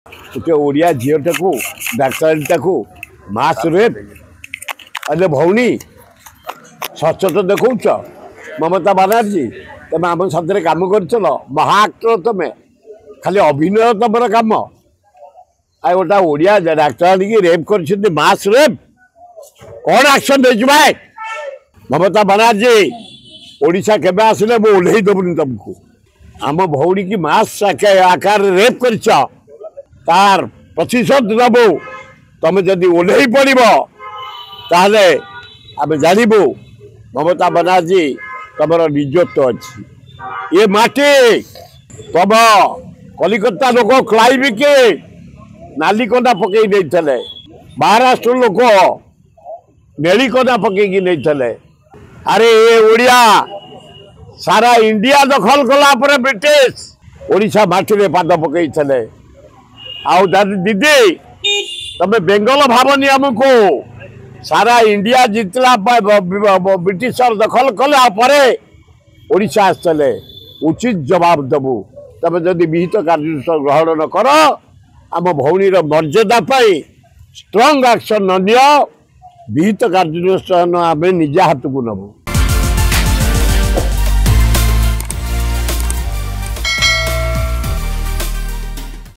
गोटे ओडिया झीटा को डाक्तरीटा को मास रेप अरे भौणी सचत देखौच ममता बानार्जी तुम आम साथ कम कर महाआक्टर तुम खाली अभिनय तुम कम आ गोटा ओडिया डाक्तर की रेप कर मास रेप कौन एक्शन दे भाई ममता बानार्जी ओडिशा केबे आसिले मु ओल्हे दबुनी तुमको आम भौणी की मास आकार रेप कर तार प्रतिशत दबो तुम जदि ओल्हे पड़ ताहले आम जानबू ममता बानार्जी तुम निजत्व अच्छी ये माटी तुम कलिकता लोक क्लाइब के नालिकंदा पकई नहीं महाराष्ट्र लोक नेलिकंदा पकईकी नहीं अरे ये ओडिया सारा इंडिया दखल कला पर ब्रिटिश ओडिशा माटी रे पाद पकई आउ दीदी तमे बेंगल भावनी आमको सारा इंडिया जितला ब्रिटिशर दखल कला परे ओडिशा आसले उचित जवाब देबू तमे जदि विहित कार्यानुष्ठान ग्रहण न कर आम भौणीर मर्यादा पाई स्ट्रॉन्ग एक्शन न नियो विहित कार्यानुष्ठान आम निज हाथ को नबू।